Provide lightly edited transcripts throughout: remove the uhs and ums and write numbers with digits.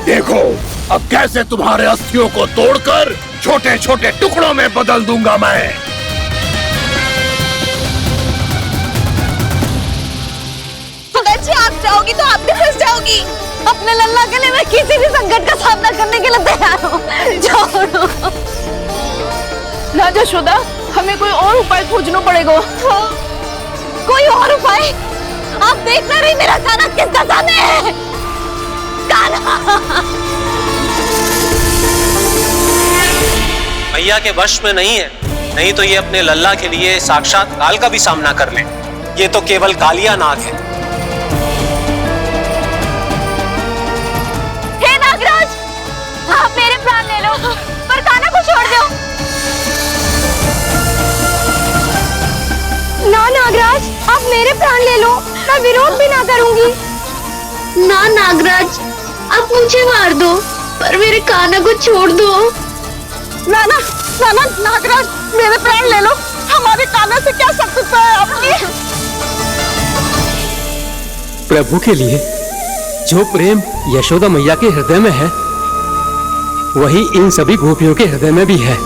देखो अब कैसे तुम्हारे अस्थियों को तोड़कर छोटे छोटे टुकड़ों में बदल दूंगा मैं। जी आप जाओगी तो आप भी फंस जाओगी। अपने लल्ला के लिए मैं किसी भी संकट का सामना करने के लिए तैयार हूँ। छोड़ो ना यशोदा, हमें कोई और उपाय खोजना पड़ेगा। कोई और उपाय? आप देख ना रही मेरा काना किस दशा में है। काना मैया के वश में नहीं है, नहीं तो ये अपने लल्ला के लिए साक्षात काल का भी सामना कर ले। ये तो केवल कालिया नाग है। हे नागराज, आप मेरे प्राण ले लो पर काना को छोड़ दो। ना नागराज, आप मेरे प्राण ले लो, मैं विरोध भी ना करूंगी। ना नागराज, आप मुझे मार दो पर मेरे काना को छोड़ दो। ना ना ना ना नागराज, मेरे प्राण ले लो, हमारे काना से क्या शत्रुता है आपकी। प्रभु के लिए जो प्रेम यशोदा मैया के हृदय में है, वही इन सभी गोपियों के हृदय में भी है।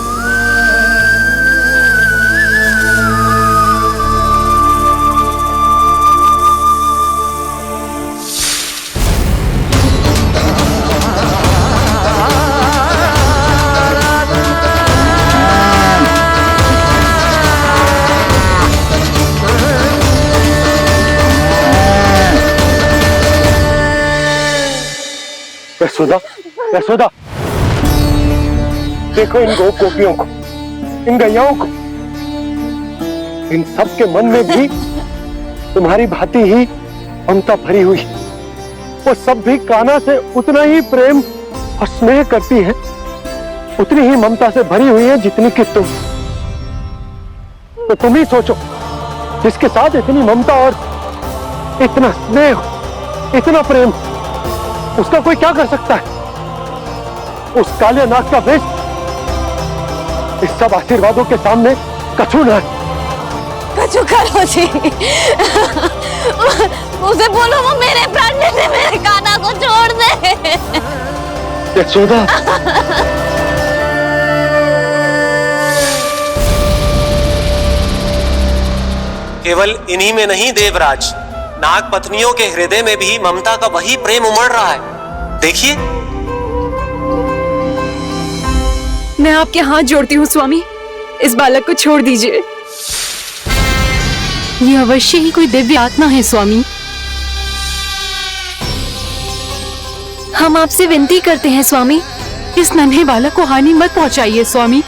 यशोदा, यशोदा, देखो इन गोपियों को, इन गैयाओं को, इन सब के मन में भी तुम्हारी भांति ही ममता भरी हुई। वो सब भी कान्हा से उतना ही प्रेम और स्नेह करती है, उतनी ही ममता से भरी हुई है जितनी कि तुम। तो तुम ही सोचो, जिसके साथ इतनी ममता और इतना स्नेह, इतना प्रेम, उसका कोई क्या कर सकता है? उस काले नाग का वेश इस सब आशीर्वादों के सामने कछु न है। कछु करो जी, उसे बोलो वो मेरे प्राण ले ले, मेरे काना को छोड़ दे। यशोदा, केवल इन्हीं में नहीं देवराज, नाग पत्नियों के हृदय में भी ममता का वही प्रेम उमड़ रहा है। देखिए। मैं आपके हाथ जोड़ती हूँ स्वामी, इस बालक को छोड़ दीजिए। ये अवश्य ही कोई दिव्य आत्मा है स्वामी। हम आपसे विनती करते हैं स्वामी, इस नन्हे बालक को हानि मत पहुंचाइए स्वामी।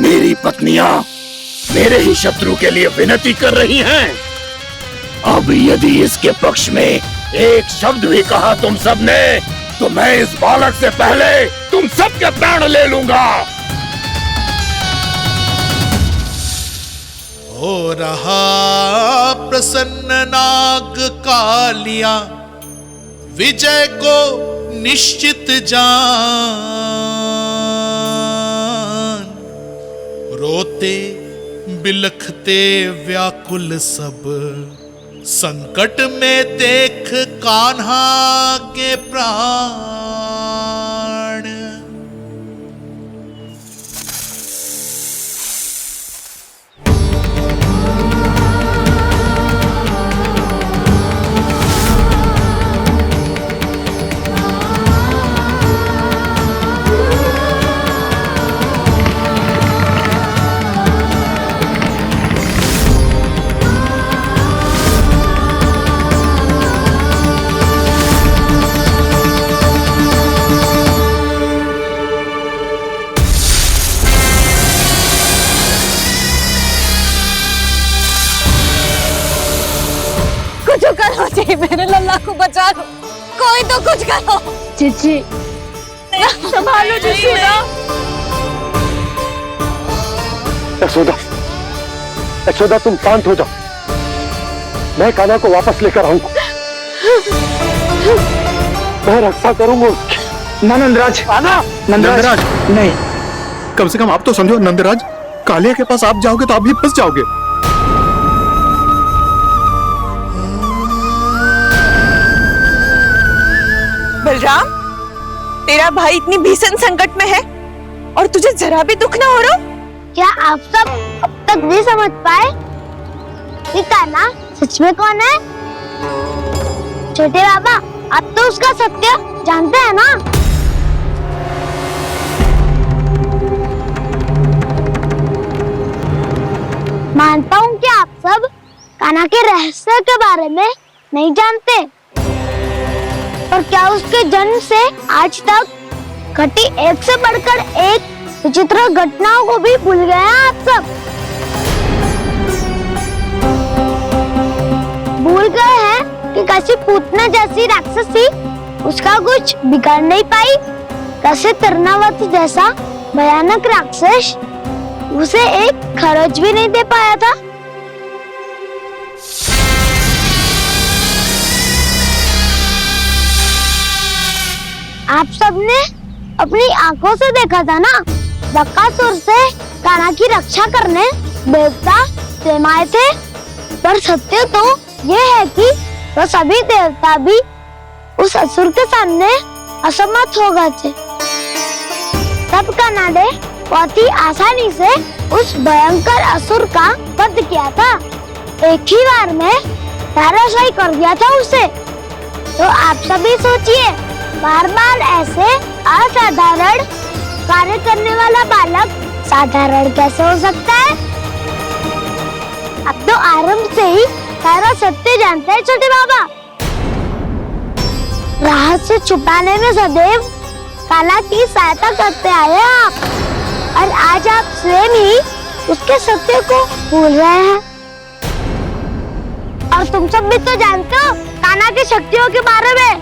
मेरी पत्नियां मेरे ही शत्रु के लिए विनती कर रही हैं। अब यदि इसके पक्ष में एक शब्द भी कहा तुम सबने, तो मैं इस बालक से पहले तुम सबके प्राण ले लूंगा। हो रहा प्रसन्न नाग कालिया, विजय को निश्चित जान। रोते बिलखते व्याकुल सब, संकट में देख कान्हा के प्राण। कुछ करो जी, मेरे लल्ला को बचा लो, कोई तो कुछ करो। जीजी, संभालो यशोदा। यशोदा, यशोदा तुम शांत हो जाओ, मैं कान्हा को वापस लेकर आऊंगा। मैं रक्षा करूंगा उसकी। ना नंदराज, नंदराज नहीं, कम से कम आप तो समझो नंदराज, कालिया के पास आप जाओगे तो आप भी फंस जाओगे। बलराम, तेरा भाई इतनी भीषण संकट में है और तुझे जरा भी दुख ना हो रहा? क्या आप सब अब तक नहीं समझ पाए कि कान्हा सच में कौन है? छोटे बाबा, आप तो उसका सत्य जानते हैं ना? मानता हूँ कि आप सब कान्हा के रहस्य के बारे में नहीं जानते, पर क्या उसके जन्म से आज तक घटी एक से बढ़कर एक विचित्र घटनाओं को भी भूल गए हैं आप सब? भूल गए हैं कि कैसी पूतना जैसी राक्षसी उसका कुछ बिगाड़ नहीं पाई, कैसे तरनावती जैसा भयानक राक्षस उसे एक खरोच भी नहीं दे पाया था। आप सबने अपनी आंखों से देखा था ना, बकासुर से कान्हा की रक्षा करने देवता स्वयं आए थे, पर सत्य तो ये है कि वो सभी देवता भी उस असुर के सामने असमर्थ हो गए थे। तब कान्हा ने बहुत ही आसानी से उस भयंकर असुर का वध किया था, एक ही बार में धराशायी कर दिया था उसे। तो आप सभी सोचिए, बार बार ऐसे असाधारण कार्य करने वाला बालक साधारण कैसे हो सकता है? अब तो आरंभ से ही सारा सत्य जानते हैं छोटे बाबा। रहस्य छुपाने में सदैव कान्हा की सहायता करते आए आप, और आज आप स्वयं ही उसके सत्य को भूल रहे हैं। और तुम सब भी तो जानते हो कान्हा की शक्तियों के बारे में,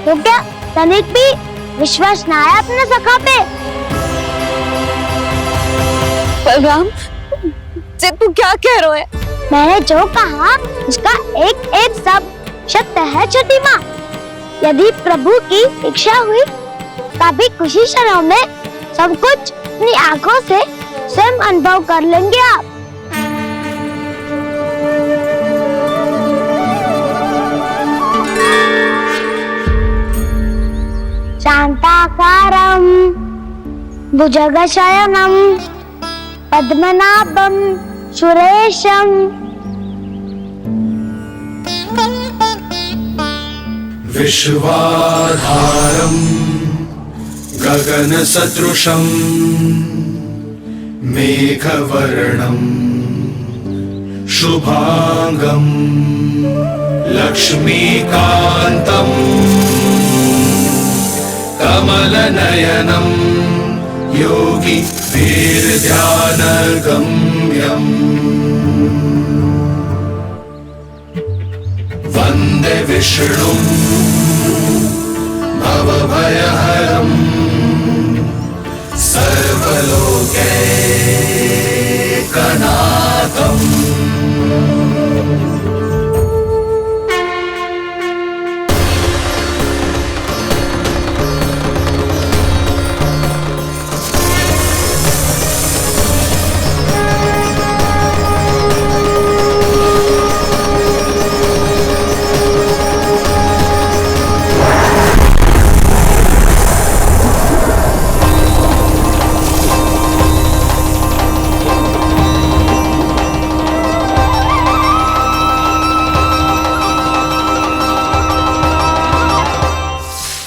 तो क्या तनिक भी विश्वास ना है अपने सखा पे? बलराम, जे तू क्या कह रहा है? मैंने जो कहा उसका एक एक शब्द सत्य है छोटी माँ। यदि प्रभु की इच्छा हुई तभी कुछ ही क्षणों में सब कुछ अपनी आंखों से स्वयं अनुभव कर लेंगे आप। शांताकारं भुजगशयनं पद्मनाभं सुरेशं विश्वाधारं गगनसदृशं मेघवर्णं शुभांगं लक्ष्मीकान्तं कमलनयनं योगी वीरध्यानगम्यं वन्दे विष्णुं भवभयहरं सर्वलोकैकनाथम्।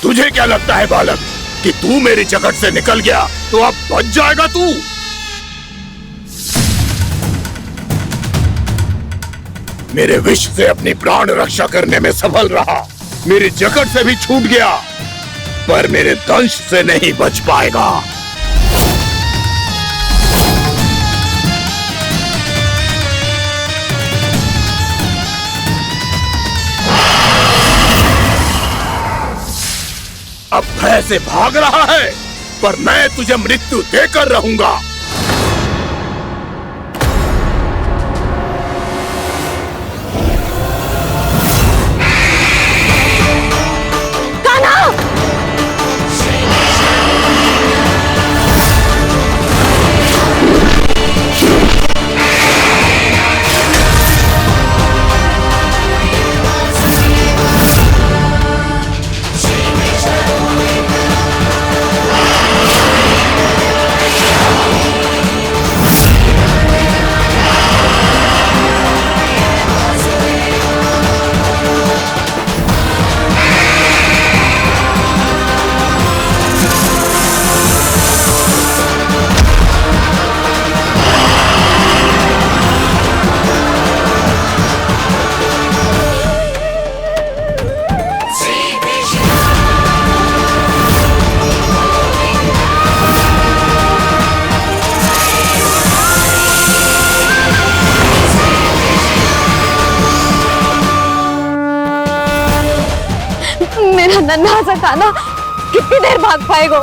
तुझे क्या लगता है बालक कि तू मेरी जकड़ से निकल गया तो अब बच जाएगा तू? मेरे विष से अपनी प्राण रक्षा करने में सफल रहा, मेरी जकड़ से भी छूट गया, पर मेरे दंश से नहीं बच पाएगा। अब भय से भाग रहा है, पर मैं तुझे मृत्यु देकर रहूंगा। कान्हा! मेरा नन्हा सा कान्हा कितनी देर भाग पाएगा?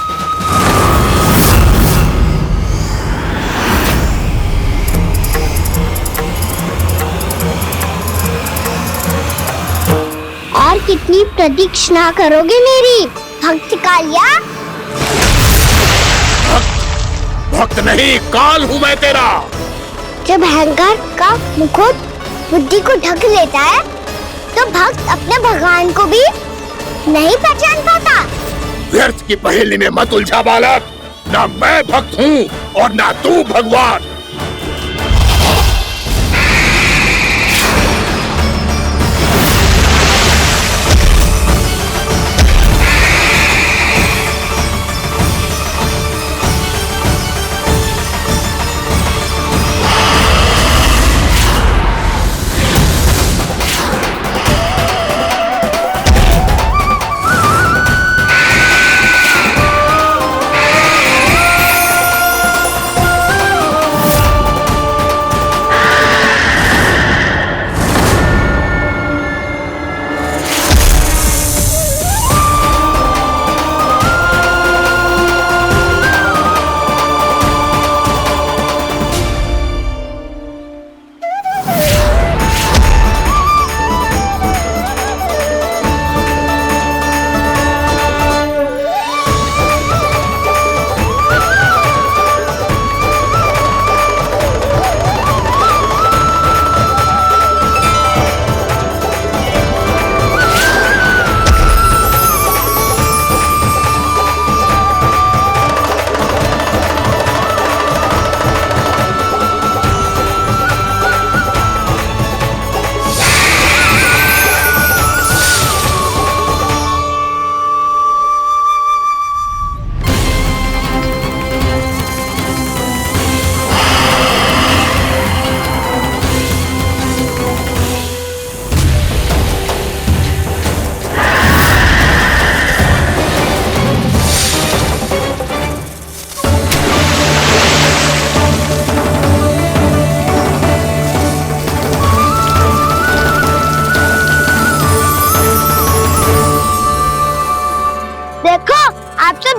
और कितनी प्रतीक्षा करोगे मेरी भक्त कालिया? भक्त नहीं, काल हूँ मैं तेरा। जब अहंकार का मुकुट बुद्धि को ढक लेता है तो भक्त अपने भगवान को भी नहीं पहचान पाता। व्यर्थ की पहेली में मत उलझा बालक। ना मैं भक्त हूँ और ना तू भगवान।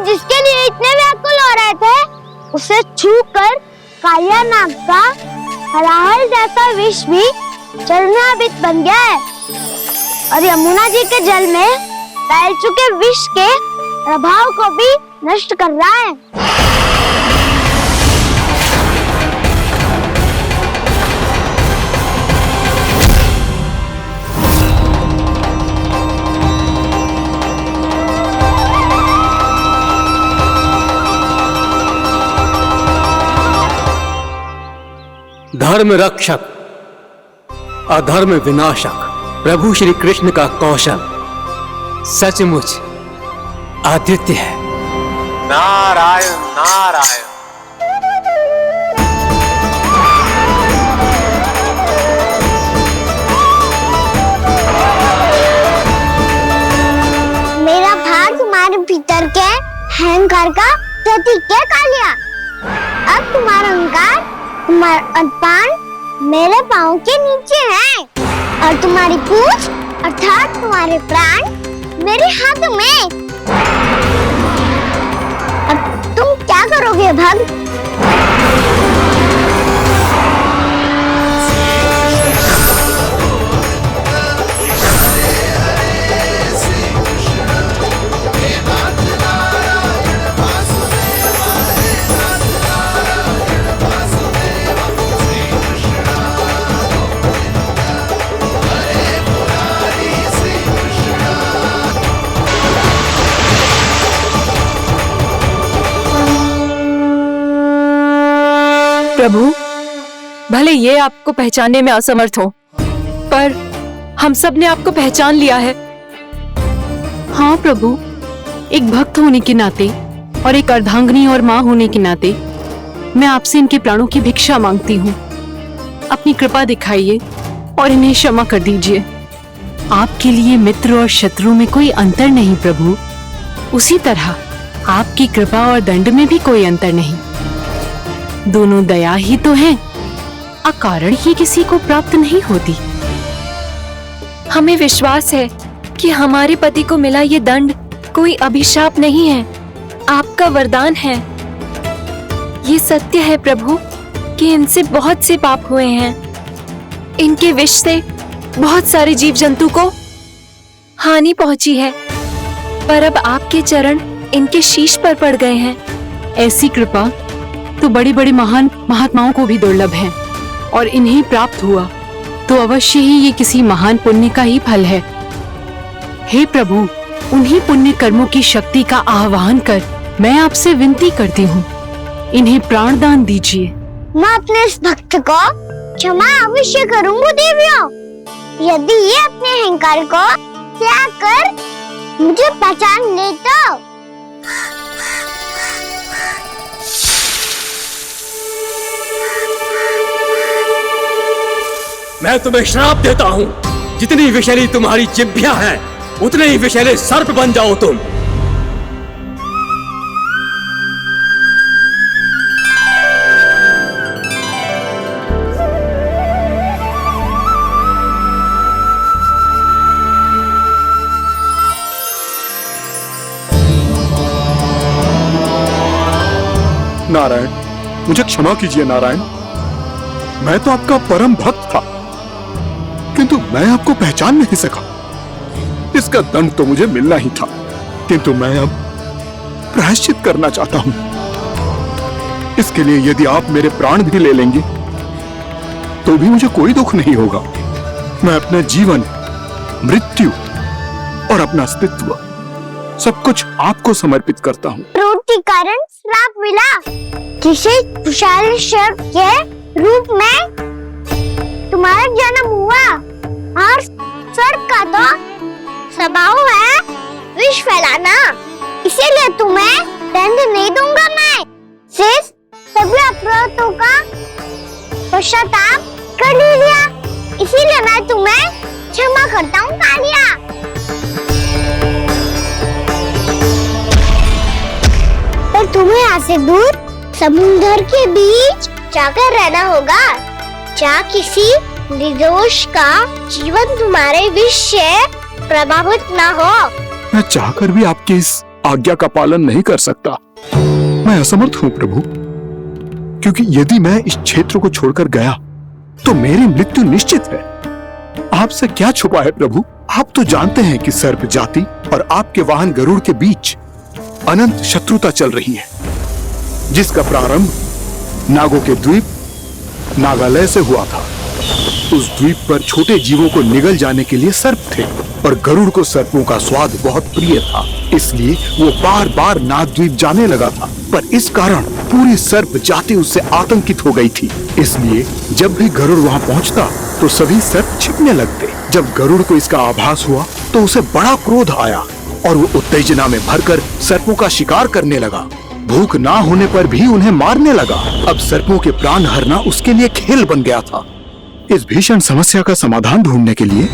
जिसके लिए इतने व्याकुल हो रहे थे उसे छूकर कालिया नाग का हलाहल जैसा विष भी जलनाभित बन गया है और यमुना जी के जल में फैल चुके विष के प्रभाव को भी नष्ट कर रहा है। धर्म रक्षक अधर्म विनाशक प्रभु श्री कृष्ण का कौशल सचमुच अद्वितीय है। नारायण नारायण। मेरा भाग तुम्हारे भीतर के अहंकार का प्रतीक है कालिया। अब तुम्हारा अहंकार तुम्हारा अनपान मेरे पाँव के नीचे है और तुम्हारी पूंछ अर्थात तुम्हारे प्राण मेरे हाथ में। अब तुम क्या करोगे भक्त? प्रभु, भले ये आपको पहचानने में असमर्थ हो, पर हम सब ने आपको पहचान लिया है। हाँ प्रभु, एक भक्त होने के नाते और एक अर्धांगिनी और माँ होने के नाते मैं आपसे इनके प्राणों की भिक्षा मांगती हूँ। अपनी कृपा दिखाइए और इन्हें क्षमा कर दीजिए। आपके लिए मित्र और शत्रु में कोई अंतर नहीं प्रभु, उसी तरह आपकी कृपा और दंड में भी कोई अंतर नहीं। दोनों दया ही तो हैं, अकारण ही किसी को प्राप्त नहीं होती। हमें विश्वास है कि हमारे पति को मिला ये दंड कोई अभिशाप नहीं है, आपका वरदान है। ये सत्य है प्रभु कि इनसे बहुत से पाप हुए हैं। इनके विष से बहुत सारे जीव जंतु को हानि पहुंची है, पर अब आपके चरण इनके शीश पर पड़ गए हैं। ऐसी कृपा तो बड़े बड़े महान महात्माओं को भी दुर्लभ है, और इन्हें प्राप्त हुआ तो अवश्य ही ये किसी महान पुण्य का ही फल है। हे प्रभु, उन्हीं पुण्य कर्मों की शक्ति का आह्वान कर मैं आपसे विनती करती हूँ, इन्हें प्राण दान दीजिए। मैं अपने इस भक्त को क्षमा अवश्य करूंगा देवियों, यदि ये अपने अहंकार को त्याग कर मुझे पहचान ले तो। मैं तुम्हें श्राप देता हूँ, जितनी विषैली तुम्हारी जिह्वा है उतने ही विषैले सर्प बन जाओ तुम। नारायण, मुझे क्षमा कीजिए नारायण। मैं तो आपका परम भक्त था, किंतु मैं आपको पहचान नहीं सका। इसका दंड तो मुझे मिलना ही था, किंतु मैं अब प्रायश्चित करना चाहता हूं। इसके लिए यदि आप मेरे प्राण भी ले लेंगे तो भी मुझे कोई दुख नहीं होगा। मैं अपना जीवन, मृत्यु और अपना अस्तित्व सब कुछ आपको समर्पित करता हूँ। क्रोध के कारण श्राप मिला, किसी विशाल सर्प के रूप में तुम्हारा जन्म हुआ, और सर्प का तो स्वभाव है विष फैलाना, इसीलिए तुम्हें दंड नहीं दूंगा। मैं शेष सभी अपराधों का पश्चाताप कर लिया, इसीलिए मैं तुम्हें क्षमा करता हूँ कालिया। पर तुम्हें यहाँ से दूर समुद्र के बीच जाकर रहना होगा, जहाँ किसी निर्दोष का जीवन तुम्हारे विष से प्रभावित ना हो। मैं चाहकर भी आपकी इस आज्ञा का पालन नहीं कर सकता। मैं असमर्थ हूँ प्रभु, क्योंकि यदि मैं इस क्षेत्र को छोड़कर गया तो मेरी मृत्यु निश्चित है। आपसे क्या छुपा है प्रभु, आप तो जानते हैं कि सर्प जाति और आपके वाहन गरुड़ के बीच अनंत शत्रुता चल रही है, जिसका प्रारंभ नागों के द्वीप नागालय से हुआ था। उस द्वीप पर छोटे जीवों को निगल जाने के लिए सर्प थे, और गरुड़ को सर्पों का स्वाद बहुत प्रिय था, इसलिए वो बार बार नागद्वीप जाने लगा था। पर इस कारण पूरी सर्प जाति उससे आतंकित हो गई थी, इसलिए जब भी गरुड़ वहाँ पहुँचता तो सभी सर्प छिपने लगते। जब गरुड़ को इसका आभास हुआ तो उसे बड़ा क्रोध आया, और वो उत्तेजना में भरकर सर्पों का शिकार करने लगा। भूख ना होने पर भी उन्हें मारने लगा। अब सर्पों के प्राण हरना उसके लिए खेल बन गया था। इस भीषण समस्या का समाधान ढूंढने के लिए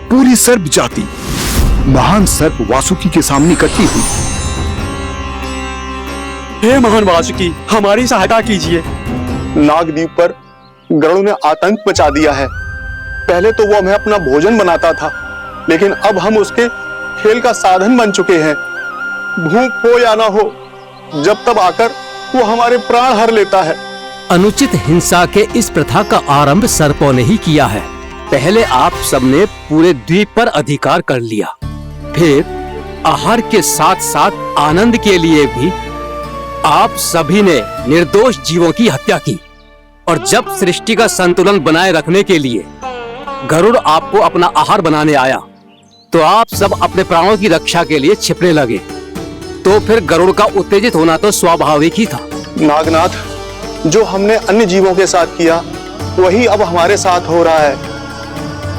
पूरी सर्प जाति महान सर्प वासुकी के सामने इकट्ठी हुई। हे महान वासुकी, हमारी सहायता कीजिए। नागद्वीप पर गरुड़ ने आतंक मचा दिया है। पहले तो वो हमें अपना भोजन बनाता था, लेकिन अब हम उसके खेल का साधन बन चुके हैं। भूख हो या ना हो, जब तब आकर वो हमारे प्राण हर लेता है। अनुचित हिंसा के इस प्रथा का आरंभ सर्पों ने ही किया है। पहले आप सबने पूरे द्वीप पर अधिकार कर लिया, फिर आहार के साथ साथ आनंद के लिए भी आप सभी ने निर्दोष जीवों की हत्या की। और जब सृष्टि का संतुलन बनाए रखने के लिए गरुड़ आपको अपना आहार बनाने आया, तो आप सब अपने प्राणों की रक्षा के लिए छिपने लगे। तो फिर गरुड़ का उत्तेजित होना तो स्वाभाविक ही था। नागनाथ, जो हमने अन्य जीवों के साथ किया वही अब हमारे साथ हो रहा है,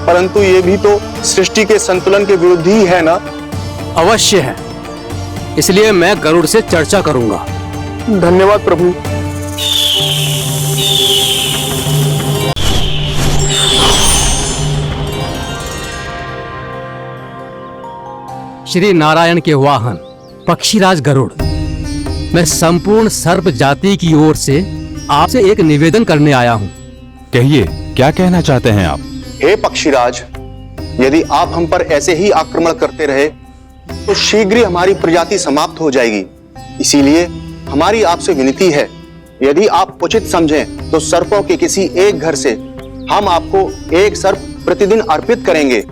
परंतु ये भी तो सृष्टि के संतुलन के विरुद्ध ही है ना? अवश्य है, इसलिए मैं गरुड़ से चर्चा करूंगा। धन्यवाद प्रभु। श्री नारायण के वाहन पक्षीराज गरुड़, मैं संपूर्ण सर्प जाति की ओर से आपसे एक निवेदन करने आया हूँ। कहिए, क्या कहना चाहते हैं आप? हे पक्षीराज, यदि आप हम पर ऐसे ही आक्रमण करते रहे तो शीघ्र ही हमारी प्रजाति समाप्त हो जाएगी। इसीलिए हमारी आपसे विनती है, यदि आप उचित समझें तो सर्पों के किसी एक घर से हम आपको एक सर्प प्रतिदिन अर्पित करेंगे।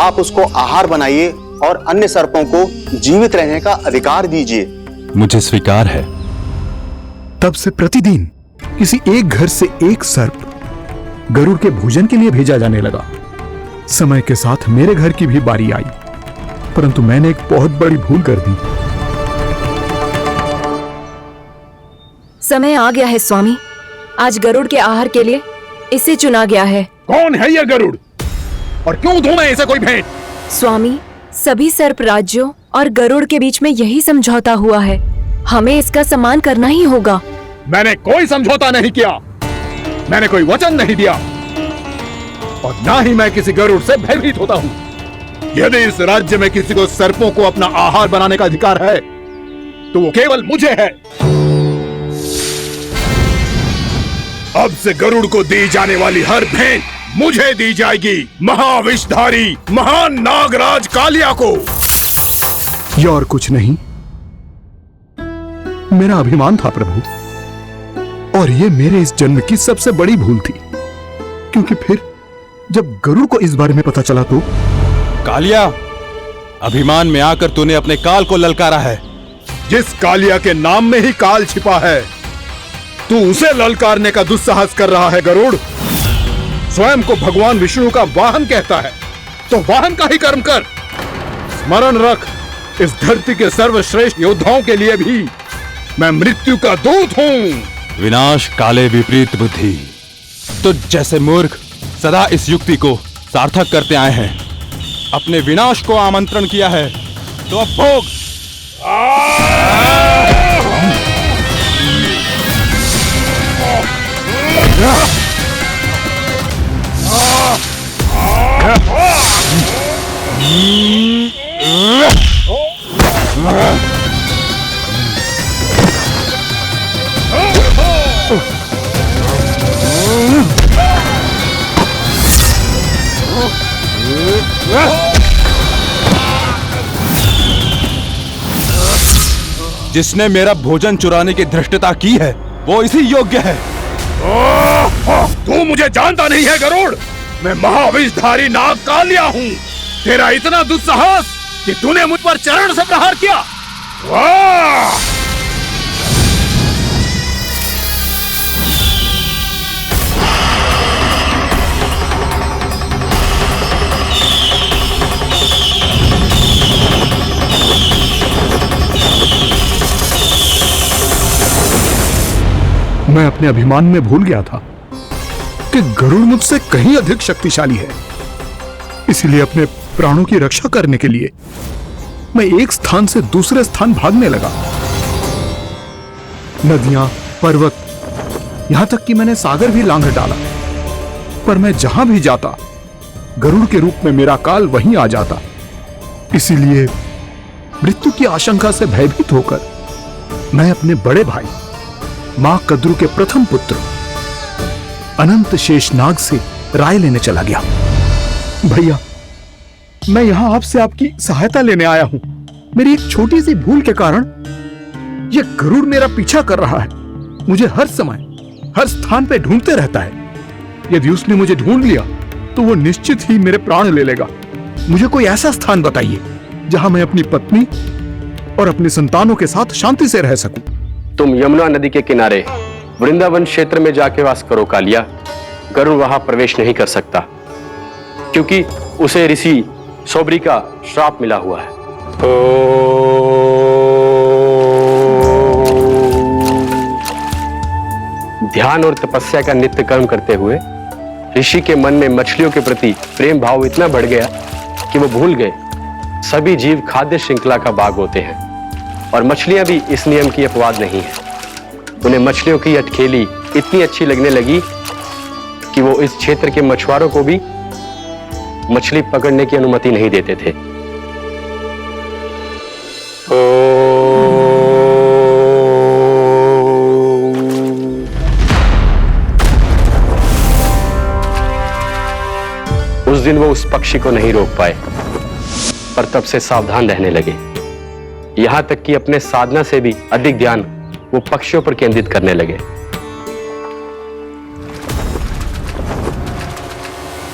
आप उसको आहार बनाइए और अन्य सर्पों को जीवित रहने का अधिकार दीजिए। मुझे स्वीकार है। तब से प्रतिदिन किसी एक घर से एक सर्प गरुड़ के भोजन के लिए भेजा जाने लगा। समय के साथ मेरे घर की भी बारी आई, परंतु मैंने एक बहुत बड़ी भूल कर दी। समय आ गया है स्वामी, आज गरुड़ के आहार के लिए इसे चुना गया है। कौन है यह गरुड़ और क्यों दूं मैं इसे कोई भेंट? स्वामी, सभी सर्प राज्यों और गरुड़ के बीच में यही समझौता हुआ है, हमें इसका सम्मान करना ही होगा। मैंने कोई समझौता नहीं किया, मैंने कोई वचन नहीं दिया और ना ही मैं किसी गरुड़ से भयभीत होता हूं। यदि इस राज्य में किसी को सर्पों को अपना आहार बनाने का अधिकार है तो वो केवल मुझे है। अब से गरुड़ को दी जाने वाली हर भेंट मुझे दी जाएगी, महाविषधारी महान नागराज कालिया को। यह और कुछ नहीं, मेरा अभिमान था प्रभु, और यह मेरे इस जन्म की सबसे बड़ी भूल थी। क्योंकि फिर जब गरुड़ को इस बारे में पता चला तो कालिया, अभिमान में आकर तूने अपने काल को ललकारा है। जिस कालिया के नाम में ही काल छिपा है, तू उसे ललकारने का दुस्साहस कर रहा है गरुड़। स्वयं को भगवान विष्णु का वाहन कहता है तो वाहन का ही कर्म कर। स्मरण रख, इस धरती के सर्वश्रेष्ठ योद्धाओं के लिए भी मैं मृत्यु का दूत हूं। विनाश काले विपरीत बुद्धि। तो जैसे मूर्ख सदा इस युक्ति को सार्थक करते आए हैं, अपने विनाश को आमंत्रण किया है तो अब भोग। जिसने मेरा भोजन चुराने की धृष्टता की है वो इसी योग्य है। तू मुझे जानता नहीं है गरुड़, मैं महाविषधारी नाग कालिया हूँ। तेरा इतना दुस्साहस कि तूने मुझ पर चरण से प्रहार किया। वाह! मैं अपने अभिमान में भूल गया था कि गरुड़ मुझसे कहीं अधिक शक्तिशाली है। इसलिए अपने प्राणों की रक्षा करने के लिए मैं एक स्थान से दूसरे स्थान भागने लगा। नदियां, पर्वत, यहां तक कि मैंने सागर भी लांघ डाला, पर मैं जहां भी जाता गरुड़ के रूप में मेरा काल वहीं आ जाता। इसीलिए मृत्यु की आशंका से भयभीत होकर मैं अपने बड़े भाई मां कद्रू के प्रथम पुत्र अनंत शेषनाग से राय लेने चला गया। भैया, मैं यहां आपसे आपकी सहायता लेने आया हूं। मेरी एक छोटी सी भूल के कारण यह गरुड़ मेरा पीछा कर रहा है। मुझे हर समय हर स्थान पे ढूंढते रहता है। यदि उसने मुझे ढूंढ लिया तो वो निश्चित ही मेरे प्राण ले लेगा। मुझे कोई ऐसा स्थान बताइए जहां मैं अपनी पत्नी और अपने संतानों के साथ शांति से रह सकूं। तुम यमुना नदी के किनारे वृंदावन क्षेत्र में जाके वास करो कालिया। गरुड़ वहां प्रवेश नहीं कर सकता क्योंकि उसे ऋषि सौबरी का श्राप मिला हुआ है। ध्यान और तपस्या का नित्य कर्म करते हुए ऋषि के मन में मछलियों के प्रति प्रेम भाव इतना बढ़ गया कि वो भूल गए सभी जीव खाद्य श्रृंखला का भाग होते हैं और मछलियां भी इस नियम की अपवाद नहीं है। उन्हें मछलियों की अटखेली इतनी अच्छी लगने लगी कि वो इस क्षेत्र के मछुआरों को भी मछली पकड़ने की अनुमति नहीं देते थे। उस दिन वो उस उस पक्षी को नहीं रोक पाए, पर तब से सावधान रहने लगे। यहां तक कि अपने साधना से भी अधिक ध्यान वो पक्षियों पर केंद्रित करने लगे।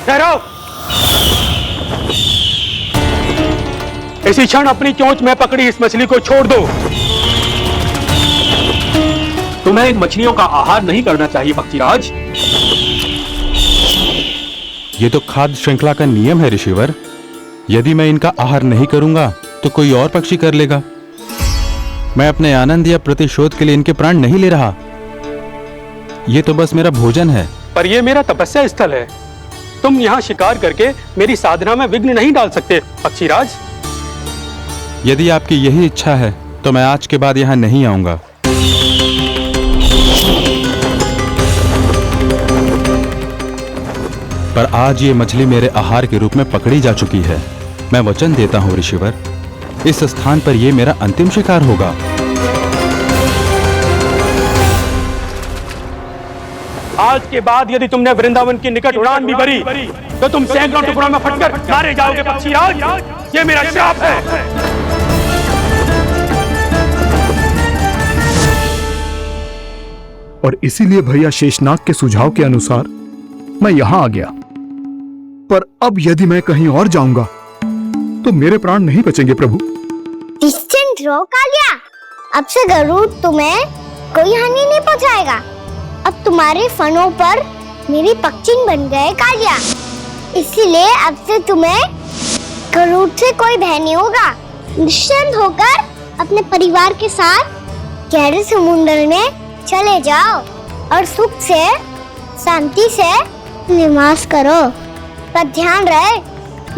ठहरो! इसी क्षण अपनी चोंच में पकड़ी इस मछली को छोड़ दो। तुम्हें इन मछलियों का आहार नहीं करना चाहिए पक्षीराज। ये तो खाद्य श्रृंखला का नियम है ऋषिवर। यदि मैं इनका आहार नहीं करूंगा तो कोई और पक्षी कर लेगा। मैं अपने आनंद या प्रतिशोध के लिए इनके प्राण नहीं ले रहा। ये तो बस मेरा भोजन है। पर यह मेरा तपस्या स्थल है। तुम यहाँ शिकार करके मेरी साधना में विघ्न नहीं डाल सकते पक्षीराज। यदि आपकी यही इच्छा है तो मैं आज के बाद यहाँ नहीं आऊंगा। पर आज ये मछली मेरे आहार के रूप में पकड़ी जा चुकी है। मैं वचन देता हूँ ऋषिवर, इस स्थान पर यह मेरा अंतिम शिकार होगा। आज के बाद यदि तुमने वृंदावन की निकट उड़ान भी भरी तो तुम सैकड़ों टुकड़ों में फटकर मारे जाओगे पक्षीराज। ये मेरा श्राप है। और इसीलिए भैया शेषनाग के सुझाव के अनुसार मैं यहां आ गया। पर अब यदि मैं कहीं और जाऊंगा तो मेरे प्राण नहीं बचेंगे प्रभु। निश्चिंत रहो कालिया, अब से गरुड़ तुम्हें कोई हानि नहीं पहुंचाएगा। अब तुम्हारे फनों पर मेरी पक्षी बन गए कालिया, इसीलिए अब से तुम्हें गरुड़ से कोई भय नहीं होगा। निश्चिंत होकर अपने परिवार के साथ गहरे समुद्र में चले जाओ और सुख से शांति से निवास करो। पर ध्यान रहे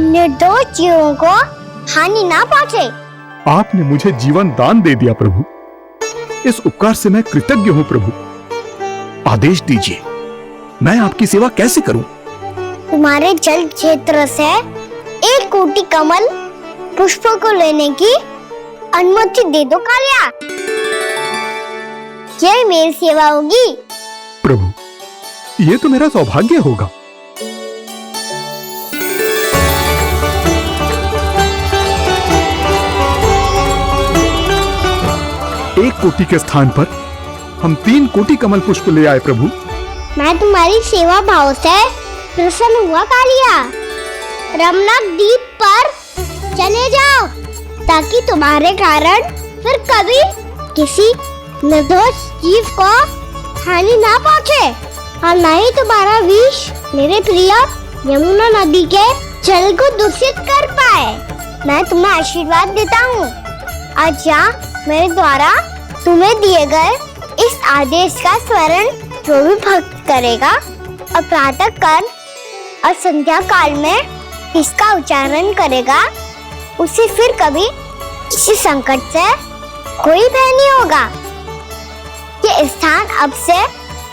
निर्दोष जीवों को हानि ना पहुंचे। आपने मुझे जीवन दान दे दिया प्रभु, इस उपकार से मैं कृतज्ञ हूँ प्रभु। आदेश दीजिए, मैं आपकी सेवा कैसे करूं? तुम्हारे जल क्षेत्र से 1 कोटि कमल पुष्पों को लेने की अनुमति दे दो कालिया। यह मेरी सेवा होगी। प्रभु, ये तो मेरा सौभाग्य होगा। एक कोटि के स्थान पर हम 3 कोटि कमल पुष्प ले आए प्रभु। मैं तुम्हारी सेवा भाव से प्रसन्न हुआ कालिया। रमनाक द्वीप पर चले जाओ ताकि तुम्हारे कारण फिर कभी किसी निर्दोष जीव को हानि ना पहुंचे और न ही तुम्हारा विष मेरे प्रिय यमुना नदी के जल को दूषित कर पाए। मैं तुम्हें आशीर्वाद देता हूँ। आज यहाँ मेरे द्वारा तुम्हें दिए गए इस आदेश का स्मरण जो भी भक्त करेगा और प्रातः काल और संध्या काल में इसका उच्चारण करेगा, उसे फिर कभी किसी संकट से कोई भय नहीं होगा। ये स्थान अब से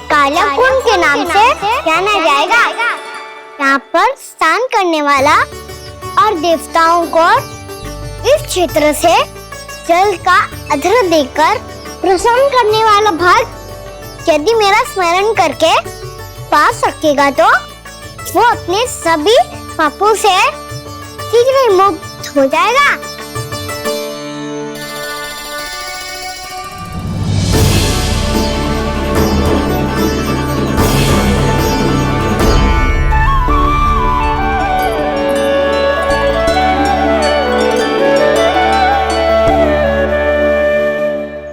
काला कुंड के नाम से जाना जाएगा। यहाँ पर स्नान करने वाला और देवताओं को इस क्षेत्र से जल का अर्घ्य देकर प्रसन्न करने वाला भक्त यदि मेरा स्मरण करके पा सकेगा तो वो अपने सभी पापों से शीघ्र मुक्त हो जाएगा।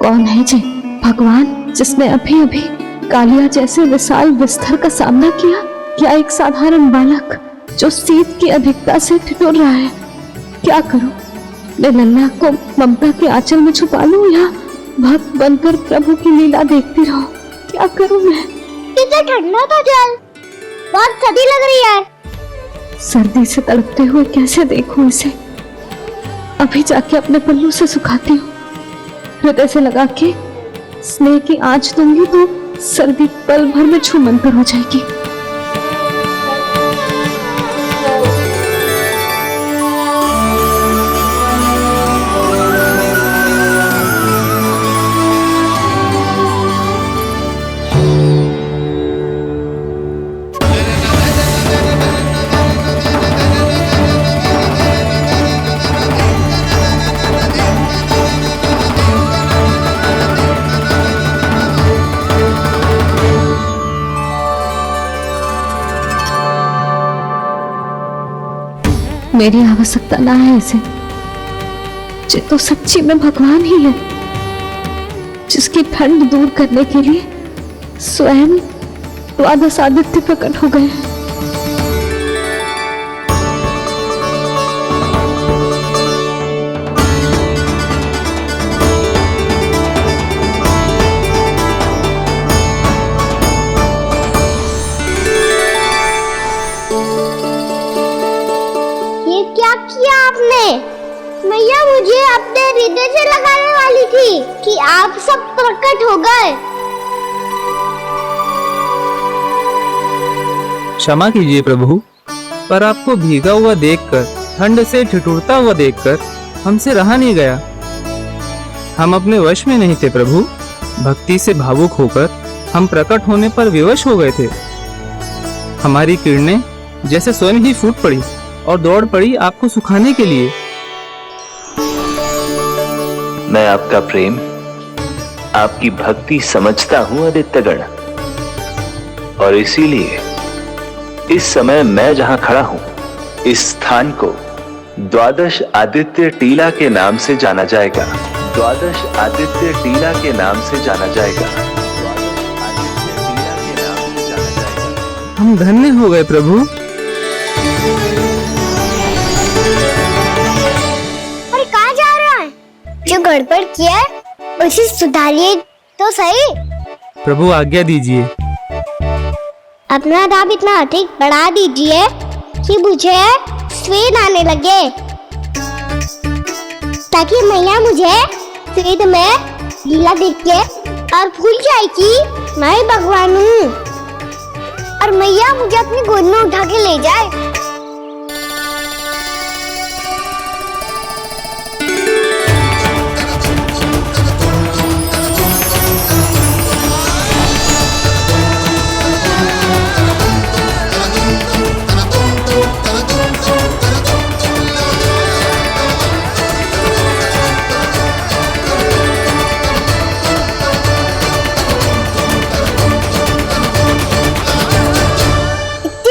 कौन है जी भगवान जिसने अभी अभी कालिया जैसे विशाल विस्तर का सामना किया, या एक साधारण बालक जो शीत की अधिकता से ठिठुर रहा है? क्या करूं? मैं लल्ला को ममता के आंचल में छुपा लूं या भक्त बनकर प्रभु की लीला देखती रहूं? क्या करूं मैं? कितना ठंडा था जल, बहुत सर्दी लग रही है। सर्दी से तड़पते हुए कैसे देखूं इसे? अभी जाके अपने पल्लू से सुखाती हूँ, हृदय से लगा के स्नेह की आंच दूंगी तो सर्दी पल भर में छूमंतर हो जाएगी। मेरी आवश्यकता ना है इसे। ये तो सच्ची में भगवान ही है, जिसकी ठंड दूर करने के लिए स्वयं द्वादश आदित्य प्रकट हो गए। ये क्या किया आपने? मैया मुझे अपने हृदय से लगाने वाली थी कि आप सब प्रकट हो गए। क्षमा कीजिए प्रभु, पर आपको भीगा हुआ देखकर, ठंड से ठिठुरता हुआ देखकर हमसे रहा नहीं गया। हम अपने वश में नहीं थे प्रभु। भक्ति से भावुक होकर हम प्रकट होने पर विवश हो गए थे। हमारी किरणें जैसे स्वयं ही फूट पड़ी और दौड़ पड़ी आपको सुखाने के लिए। मैं आपका प्रेम, आपकी भक्ति समझता हूं आदित्यगण, और इसीलिए इस समय मैं जहां खड़ा हूं, इस स्थान को द्वादश आदित्य टीला के नाम से जाना जाएगा। द्वादश आदित्य टीला के नाम से जाना जाएगा। हम धन्य हो गए प्रभु। और कहाँ जा रहा है? जो गड़बड़ किया है उसे सुधारिए तो सही। प्रभु आज्ञा दीजिए। अपना दाम इतना अधिक बढ़ा दीजिए कि मुझे स्वेद आने लगे, ताकि मैया मुझे स्वेद में गीला देख के और भूल जाए कि मैं ही भगवान हूँ, और मैया मुझे अपनी गोद में उठा के ले जाए।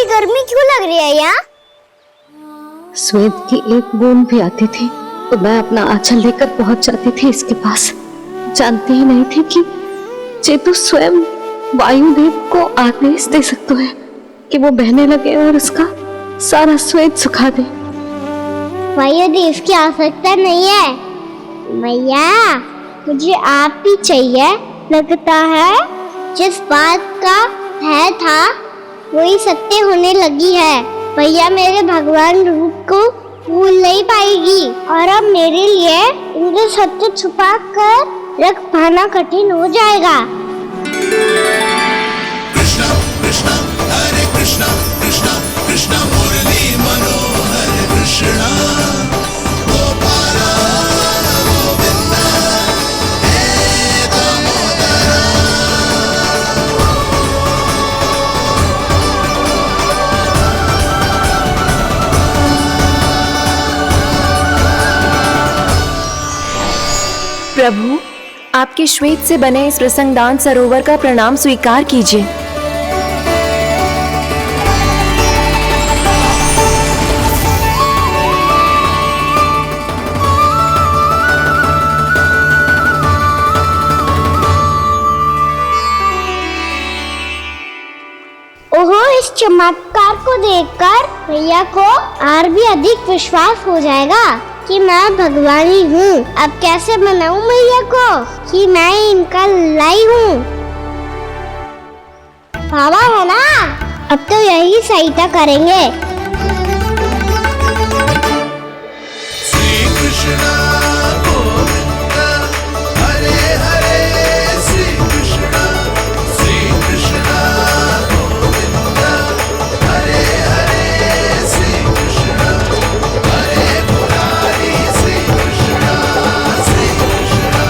गर्मी क्यों लग रही है यहाँ? स्वेद की एक बूंद भी आती थी तो मैं अपना आंचल लेकर पहुंच जाती थी इसके पास। जानती ही नहीं थी कि चेतु स्वयं वायुदेव को आदेश दे सकते हैं कि वो बहने लगे और उसका सारा स्वेद सुखा दे। वायुदेव की आवश्यकता नहीं है मैया, मुझे आप ही चाहिए। लगता है जिस बात का भय था वही सत्य होने लगी है। भैया मेरे भगवान रूप को भूल नहीं पाएगी, और अब मेरे लिए इनके सत्य छुपा कर रख पाना कठिन हो जाएगा। कृष्णा कृष्णा हरे कृष्णा कृष्णा कृष्णा मुरली मनोहर कृष्णा गोपाला गोविंदा हे दामोदरा। प्रभु, आपके श्वेत से बने इस प्रसंगदान सरोवर का प्रणाम स्वीकार कीजिए। ओहो, इस चमत्कार को देखकर भैया को और भी अधिक विश्वास हो जाएगा कि मैं भगवान ही हूँ। अब कैसे मनाऊं मैया को कि मैं इनका लाई हूँ? बाबा है ना, अब तो यही सहायता करेंगे। श्री कृष्णा गोविंदा हरे हरे श्री कृष्णा गोविंदा हरे हरे श्री कृष्णा हरे मुरारी श्री कृष्णा श्री कृष्णा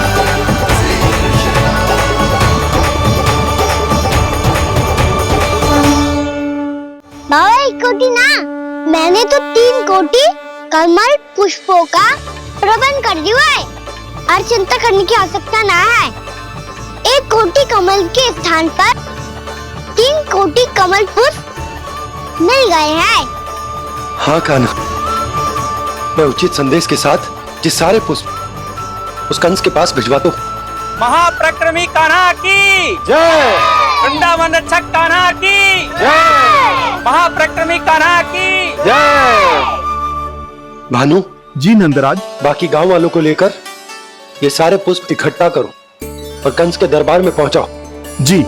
श्री कृष्णा। बाबा एक कोटी ना, मैंने तो 3 कोटी कमल पुष्पों का प्रबंध कर दिया है और चिंता करने की आवश्यकता ना है। 1 कोटी कमल के स्थान पर 3 कोटी कमल पुष्प मिल गए हैं। हाँ कान्हा, मैं उचित संदेश के साथ जिस सारे पुष्प उस कंस के पास भिजवा दो। महाप्रक्रमी कान्हा की जय। वृंदावन रक्षक कान्हा की जय। महाप्रक्रमी कान्हा की जय। भानु जी नंदराज। बाकी गांव वालों को लेकर ये सारे पुष्प इकट्ठा करो और कंस के दरबार में पहुंचाओ। जी।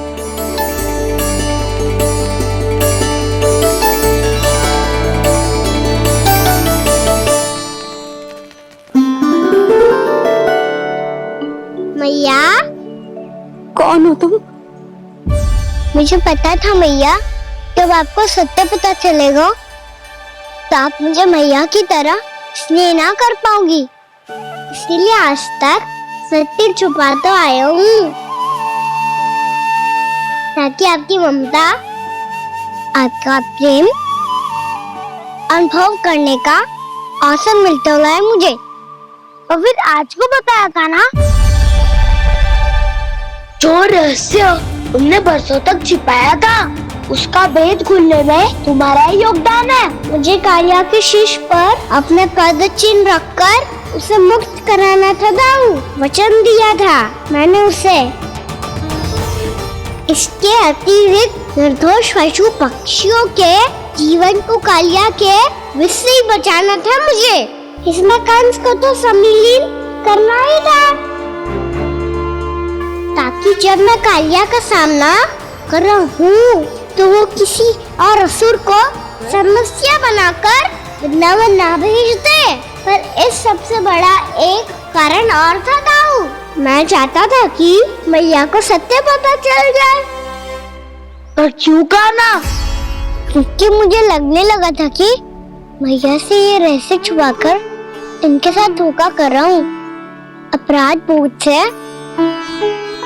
मैया। कौन हो तुम? मुझे पता था मैया, जब आपको सत्य पता चलेगा तो आप मुझे मैया की तरह स्नेह ना कर पाओगी, इसीलिए आज तक सत्य छुपाता आया हूँ, ताकि आपकी ममता, आपका प्रेम अनुभव करने का अवसर मिलता है मुझे। और फिर आज को बताया था ना, जो रहस्य तुमने बरसों तक छिपाया था, उसका भेद खुलने में तुम्हारा ही योगदान है। मुझे कालिया के शीश पर अपने पद चिन्ह रखकर उसे मुक्त कराना था दाऊ, वचन दिया था मैंने उसे। इसके अतिरिक्त निर्दोष पशु पक्षियों के जीवन को कालिया के विष से ही बचाना था मुझे। इसमें कंस को तो सम्मिलित करना ही था, ताकि जब मैं कालिया का सामना कर रहा हूँ तो वो किसी और असुर को समस्या बनाकर वृंदावन ना भेज दे। पर इस सबसे बड़ा एक कारण और था दाऊ, मैं चाहता था कि मैया को सत्य पता चल जाए। और क्यों कहा ना, क्योंकि मुझे लगने लगा था कि मैया से ये रहस्य छुपाकर इनके साथ धोखा कर रहा हूँ। अपराध बोध से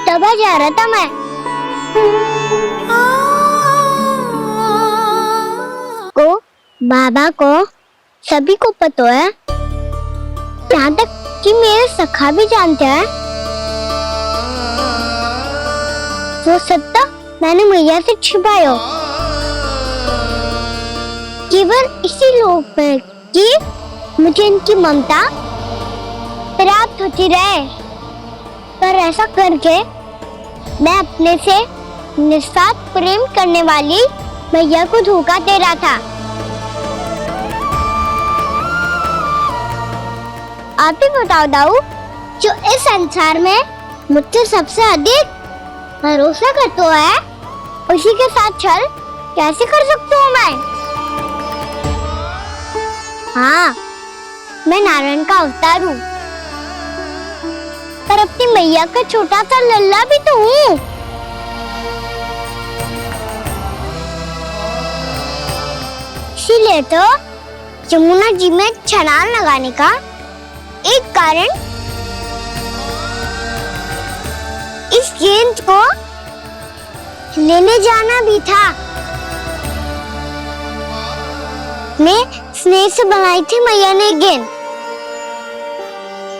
दबा जा रहा था मैं। को बाबा को सभी को पता है, यहाँ तक कि मेरे सखा भी जानते हैं। वो सत्ता मैंने मैया से छिपाया, केवल इसी लोभ में कि मुझे इनकी ममता प्राप्त होती रहे। पर ऐसा करके मैं अपने से निस्वार्थ प्रेम करने वाली मैया को धोखा दे रहा था। आप ही बताओ दाऊ, जो इस संसार में मुझसे सबसे अधिक भरोसा करता है, उसी के साथ छल कैसे कर सकता हूँ मैं? हाँ, मैं नारायण का अवतार हूँ, पर अपनी मैया का छोटा सा लल्ला भी तो हूँ। इसीलिए तो यमुना जी में छलांग लगाने का एक कारण इस गेंद को लेने जाना भी था। मैं स्नेह से बनाई थी मैया ने गेंद,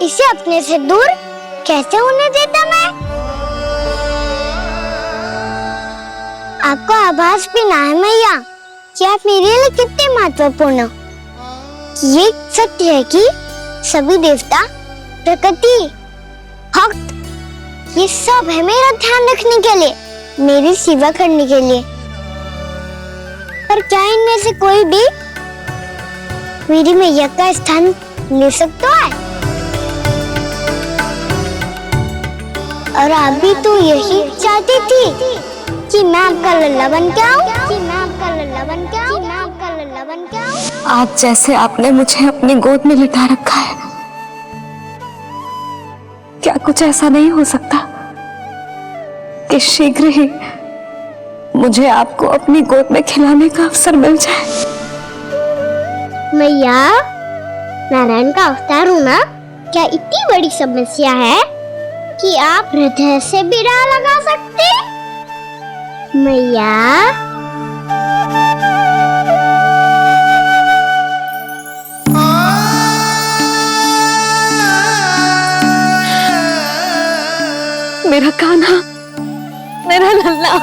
इसे अपने से दूर कैसे होने देता मैं? आपको आभास भी ना है मैया कि आप मेरे लिए कितने महत्वपूर्ण हो। ये सत्य है कि सभी देवता, प्रकृति, भक्त, ये सब है मेरा ध्यान रखने के लिए, मेरी सेवा करने के लिए। पर क्या इनमें से कोई भी मेरी मैया का स्थान ले सकता है? और आप भी तो यही चाहती थी कि मैं आपका लल्ला बन के आऊं, कि मैं आपका लल्ला बन के आऊं, कि मैं आपका लल्ला बन के आऊं। आज जैसे आपने मुझे अपनी गोद में लिटा रखा है, क्या कुछ ऐसा नहीं हो सकता कि शीघ्र ही मुझे आपको अपनी गोद में खिलाने का अवसर मिल जाए? मैया, नारायण का अवतार हूँ ना, क्या इतनी बड़ी समस्या है कि आप हृदय से भी राह लगा सकते? मैया, मेरा कान्हा, मेरा लल्ला।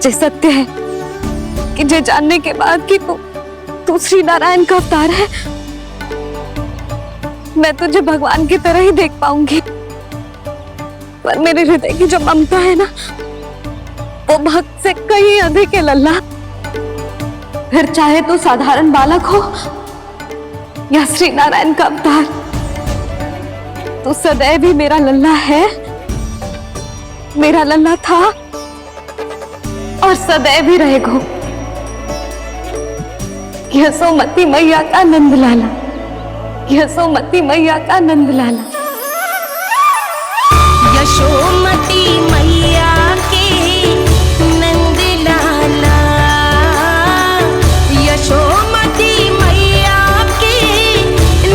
जे सत्य है कि जे जानने के बाद कि तू श्री नारायण का अवतार है, मैं तुझे भगवान की तरह ही देख पाऊंगी। पर मेरे हृदय की जो ममता है ना, वो भक्त से कहीं अधिक है लल्ला। फिर चाहे तू साधारण बालक हो या श्री नारायण का अवतार, तू सदैव ही मेरा लल्ला है, मेरा लल्ला था और सदैव ही रहेगा। यशोमती मैया का नंद लाला, यशोमती मैया का नंद लाला। यशोमती मैया के नंद लाला, यशोमती मैया के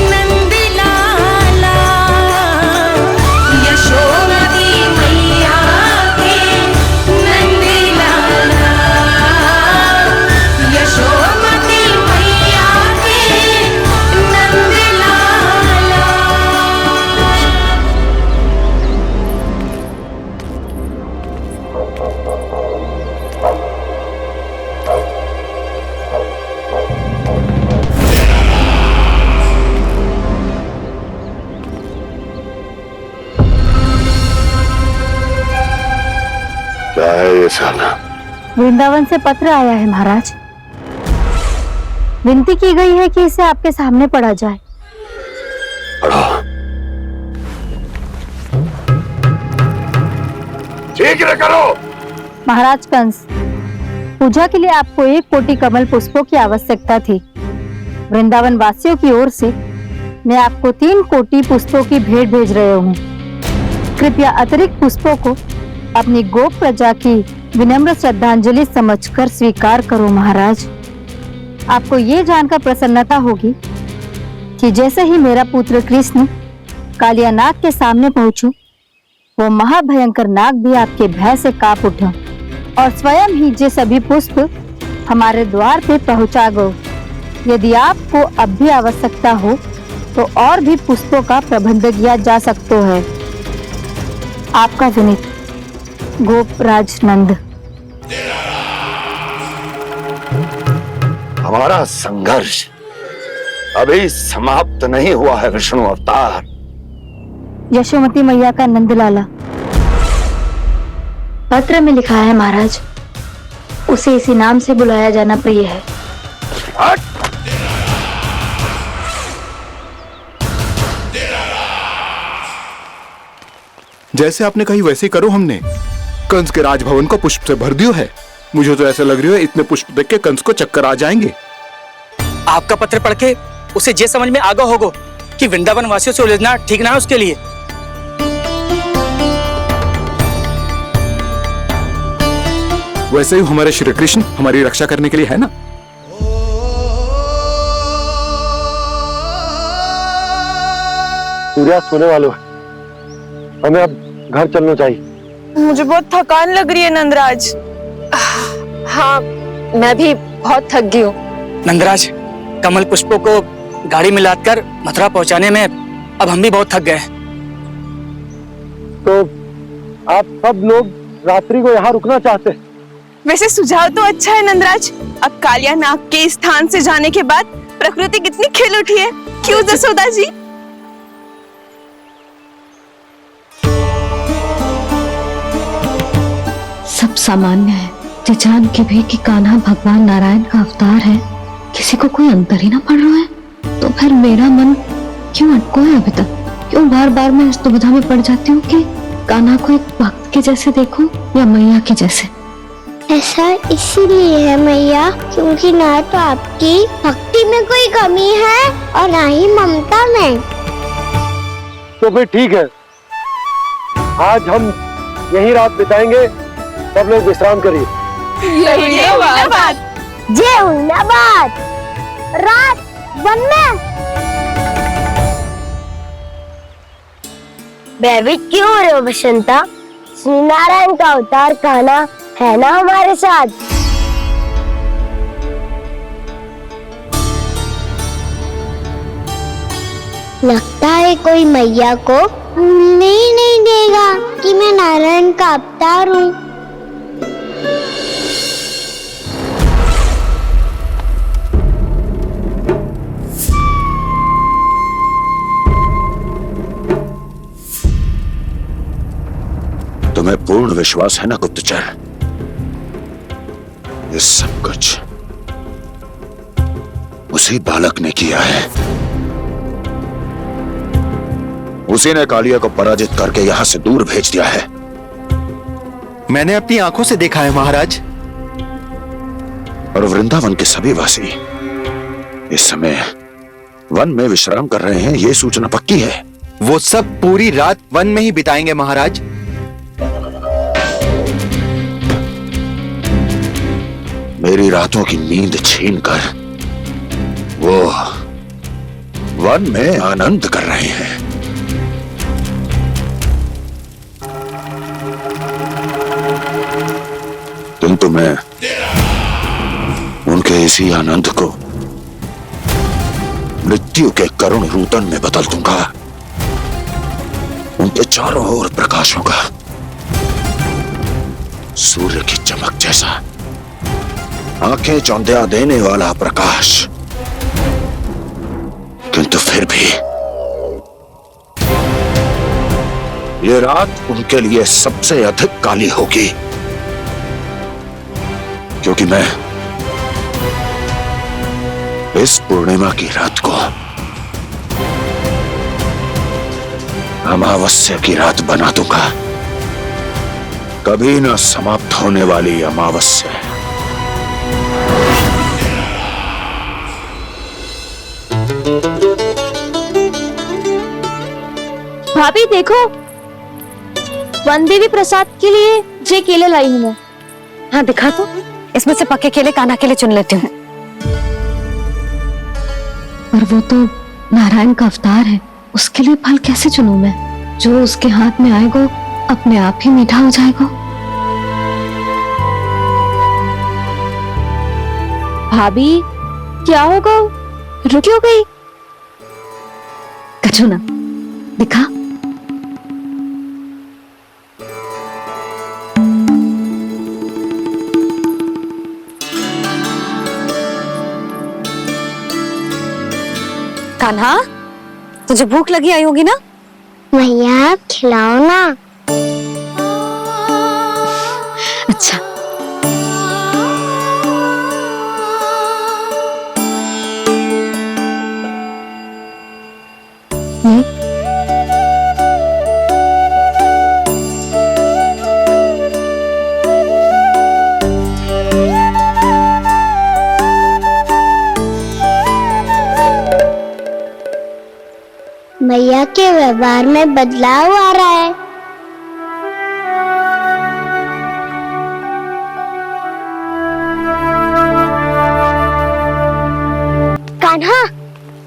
नंद लाला, यशोमती मैया के नंद लाला, यशोमती मैया के नंद लाला। क्या है ये साला? वृंदावन से पत्र आया है महाराज। विनती की गई है कि इसे आपके सामने पढ़ा जाए। शीघ्र करो। महाराज कंस, पूजा के लिए आपको 1 कोटि कमल पुष्पों की आवश्यकता थी। वृंदावन वासियों की ओर से मैं आपको 3 कोटि पुष्पों की भेंट भेज रहे हूँ। कृपया अतिरिक्त पुष्पों को अपनी गोप प्रजा की विनम्र श्रद्धांजलि समझकर स्वीकार करो महाराज। आपको ये जानकर प्रसन्नता होगी कि जैसे ही मेरा पुत्र कृष्ण कालिया नाग के सामने पहुंचू, वो महाभयंकर नाग भी आपके भय से कांप उठा और स्वयं ही ये सभी पुष्प हमारे द्वार पे पहुंचा गो। यदि आपको अब भी आवश्यकता हो तो और भी पुष्पों का प्रबंध किया जा सकता है। आपका विनीत गोपराज नंद। हमारा संघर्ष अभी समाप्त नहीं हुआ है विष्णु अवतार। यशोमती मैया का नंद लाला। पत्र में लिखा है महाराज, उसे इसी नाम से बुलाया जाना प्रिय है। जैसे आपने कही वैसे ही करो। हमने कंस के राजभवन को पुष्प से भर दियो है। मुझे तो ऐसा लग रही है इतने पुष्प देख के कंस को चक्कर आ जाएंगे। आपका पत्र पढ़ के उसे ये समझ में आगा होगा कि वृंदावन वासियों से उलझना ठीक ना है उसके लिए। वैसे ही हमारे श्री कृष्ण हमारी रक्षा करने के लिए है ना। सूर्या सोने वालों है, हमें अब घर चलना चाहिए। मुझे बहुत थकान लग रही है नंदराज। हाँ, मैं भी बहुत थक गई हूँ। नंदराज, कमल पुष्पों को गाड़ी में लादकर मथुरा पहुंचाने में अब हम भी बहुत थक गए। तो आप सब लोग रात्रि को यहाँ रुकना चाहते हैं? वैसे सुझाव तो अच्छा है नंदराज। अब कालिया नाग के स्थान से जाने के बाद प्रकृति कितनी खिल उठी है, क्यों जसोदा जी? सब सामान्य है, जो जान के भी कि कान्हा भगवान नारायण का अवतार है, किसी को कोई अंतर ही ना पड़ रहा है। तो फिर मेरा मन क्यों अटको है अभी तक? क्यों बार बार मैं इस दुविधा में पड़ जाती हूँ कि कान्हा को एक भक्त के जैसे देखूं या मैया के जैसे? ऐसा इसीलिए है मैया क्योंकि ना तो आपकी भक्ति में कोई कमी है और ना ही ममता में। तो फिर ठीक है, आज हम यहीं रात बिताएंगे। सब लोग विश्राम करिए। जय हुलाबाद। रात बनना। भयभीत क्यों हो रहे हो बसंता? श्री नारायण का अवतार कान्हा है ना हमारे साथ। लगता है कोई मैया को भूलने ही नहीं देगा कि मैं नारायण का अवतार हूँ। पूर्ण विश्वास है ना गुप्तचर? ये सब कुछ उसी बालक ने किया है। उसी ने कालिया को पराजित करके यहां से दूर भेज दिया है। मैंने अपनी आंखों से देखा है महाराज। और वृंदावन के सभी वासी इस समय वन में विश्राम कर रहे हैं, ये सूचना पक्की है। वो सब पूरी रात वन में ही बिताएंगे महाराज। मेरी रातों की नींद छीनकर वो वन में आनंद कर रहे हैं। किंतु मैं उनके इसी आनंद को मृत्यु के करुण रूतन में बदल दूंगा। उनके चारों ओर प्रकाश होगा, सूर्य की चमक जैसा, आंखें चौंधिया देने वाला प्रकाश। किंतु फिर भी ये रात उनके लिए सबसे अधिक काली होगी, क्योंकि मैं इस पूर्णिमा की रात को अमावस्या की रात बना दूंगा, कभी न समाप्त होने वाली अमावस्या। भाभी देखो, वन देवी प्रसाद के लिए जे केले लाई हूं मैं। हाँ दिखा तो, इसमें से पक्के केले कान्हा के लिए चुन लेती हूँ। पर वो तो नारायण का अवतार है, उसके लिए फल कैसे चुनूं मैं? जो उसके हाथ में आएगा अपने आप ही मीठा हो जाएगा। भाभी क्या होगा, रुक क्यों गई? कछु ना, दिखा। कान्हा, तुझे भूख लगी आई होगी ना? भैया खिलाओ ना। अच्छा। भैया के व्यवहार में बदलाव आ रहा है। कान्हा,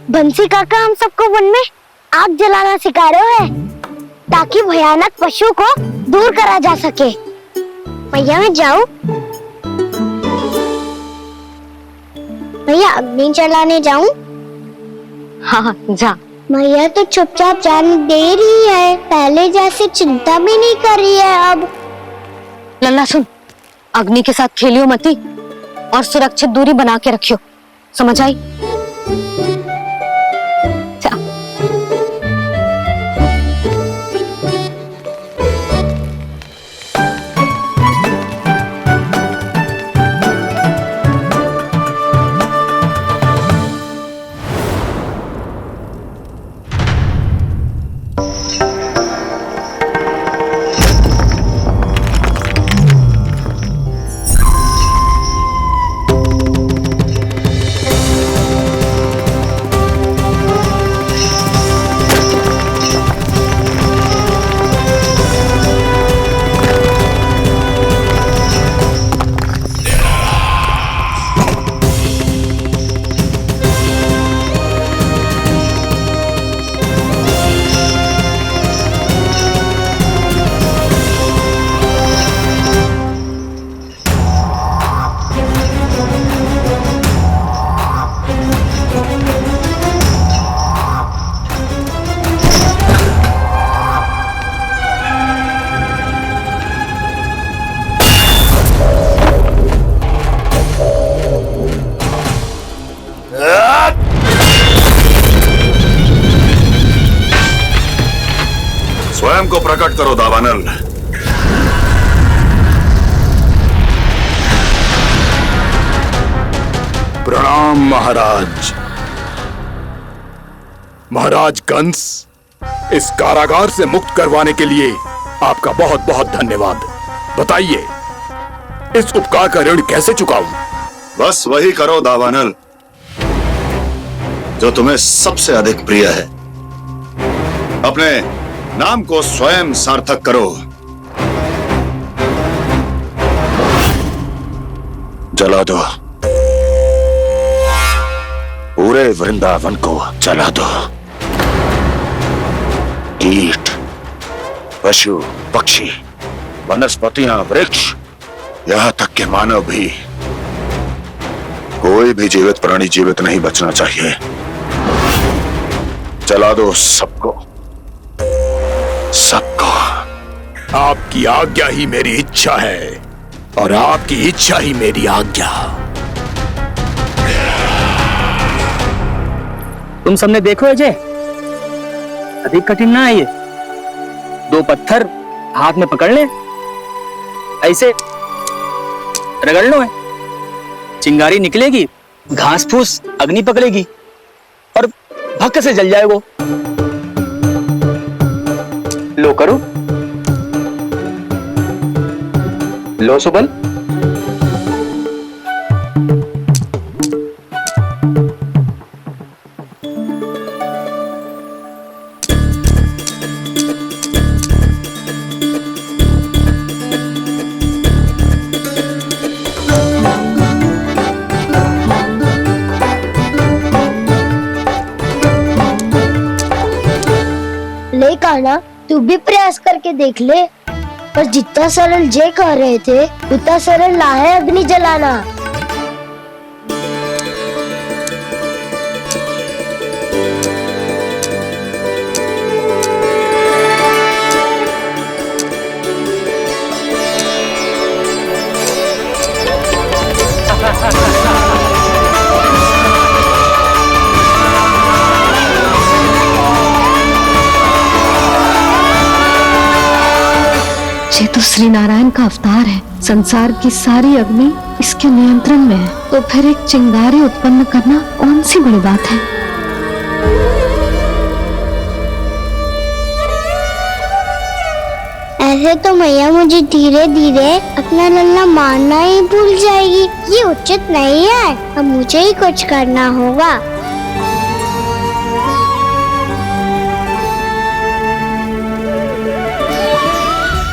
बंसी काका हम सबको वन में आग जलाना सिखा रहे हैं, ताकि भयानक पशु को दूर करा जा सके। भैया मैं जाऊं? भैया अग्नि जलाने जाऊं? हाँ जा। भैया तो चुपचाप जाने दे रही है, पहले जैसे चिंता भी नहीं कर रही है अब। लल्ला सुन, अग्नि के साथ खेलियो मती और सुरक्षित दूरी बना के रखियो, समझ आई? स्वयं को प्रकट करो दावानल। प्रणाम महाराज। महाराज कंस, इस कारागार से मुक्त करवाने के लिए आपका बहुत बहुत धन्यवाद। बताइए, इस उपकार का ऋण कैसे चुकाऊं? बस वही करो दावानल जो तुम्हें सबसे अधिक प्रिय है। अपने नाम को स्वयं सार्थक करो। जला दो, पूरे वृंदावन को जला दो। कीट, पशु, पक्षी, वनस्पतियां, वृक्ष, यहां तक के मानव भी, कोई भी जीवित प्राणी जीवित नहीं बचना चाहिए। जला दो सबको, सबको। आपकी आज्ञा ही मेरी इच्छा है और आपकी इच्छा ही मेरी आज्ञा। तुम सबने देखो अजय, अधिक कठिन ना है ये। 2 पत्थर हाथ में पकड़ ले, ऐसे रगड़ लो है, चिंगारी निकलेगी, घास फूस अग्नि पकड़ेगी और भक्क से जल जाए वो। लो करो, लो सुबल। ले कान्हा, तू भी प्रयास करके देख ले। पर जितना सरल जय कह रहे थे उतना सरल ना है अग्नि जलाना। ये तो श्री नारायण का अवतार है। संसार की सारी अग्नि इसके नियंत्रण में है, तो फिर एक चिंगारी उत्पन्न करना कौन सी बड़ी बात है। ऐसे तो मैया मुझे धीरे धीरे अपना लल्ला मारना ही भूल जाएगी। ये उचित नहीं है, अब मुझे ही कुछ करना होगा।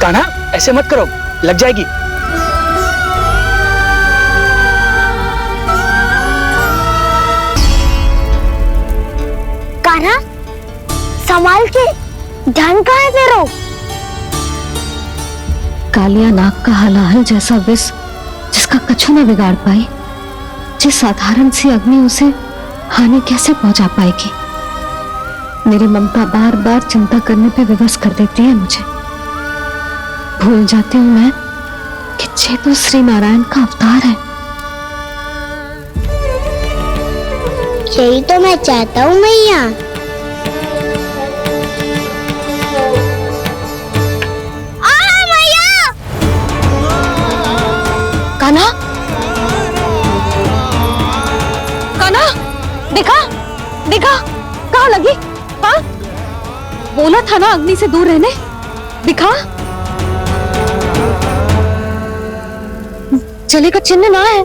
कान्हा, ऐसे मत करो, लग जाएगी। कान्हा, संभाल के, ध्यान कहाँ है तेरा? कालिया नाग का हलाहल जैसा विष जिसका कछु न बिगाड़ पाई, जिस साधारण सी अग्नि उसे हानि कैसे पहुंचा पाएगी। मेरी ममता बार बार चिंता करने पे विवश कर देती है मुझे। भूल जाती हूँ मैं कि ये तो श्री नारायण का अवतार है। यही तो मैं चाहता हूँ मैया। मैया! कान्हा, कान्हा, देखा देखा, कहाँ लगी? हाँ, बोला था ना अग्नि से दूर रहने। दिखा, जले का चिन्ह ना है।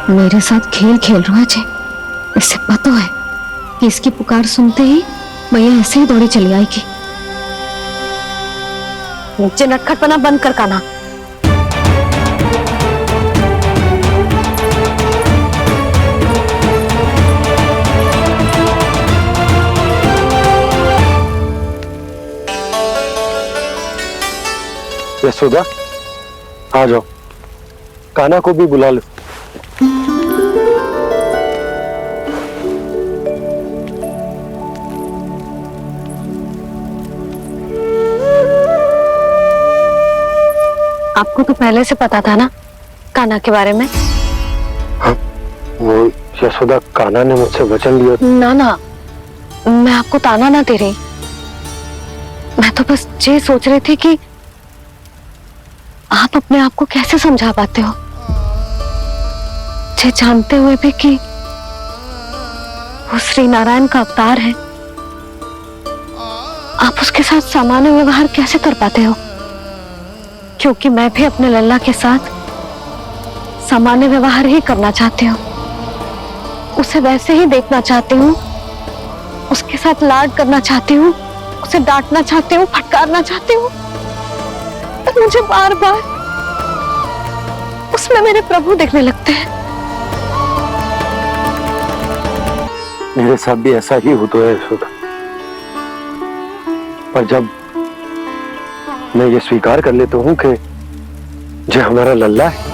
मेरे साथ खेल खेल रहा है। इसे पता है कि इसकी पुकार सुनते ही मैया ऐसे ही दौड़ी चली आएगी। नीचे नटखटपना बंद कर कान्हा। यशोदा, आ जाओ, कान्हा को भी बुला लो। आपको तो पहले से पता था ना कान्हा के बारे में? हाँ, वो यशोदा, कान्हा ने मुझसे वचन लिया। ना ना, मैं आपको ताना ना दे रही। मैं तो बस ये सोच रही थी कि आप अपने आप को कैसे समझा पाते हो, ये जानते हुए भी कि वो श्री नारायण का अवतार है? आप उसके साथ सामान्य व्यवहार कैसे कर पाते हो? क्योंकि मैं भी अपने लल्ला के साथ सामान्य व्यवहार ही करना चाहती हूँ, उसे वैसे ही देखना चाहती हूँ, उसके साथ लाड करना चाहती हूँ, उसे डांटना चाहती हूँ, फटकारना चाहती हूँ, पर मुझे बार बार उसमें मेरे प्रभु दिखने लगते हैं। मेरे साथ भी ऐसा ही होता है यशोदा, पर जब मैं ये स्वीकार कर लेता हूँ कि जो हमारा लल्ला है,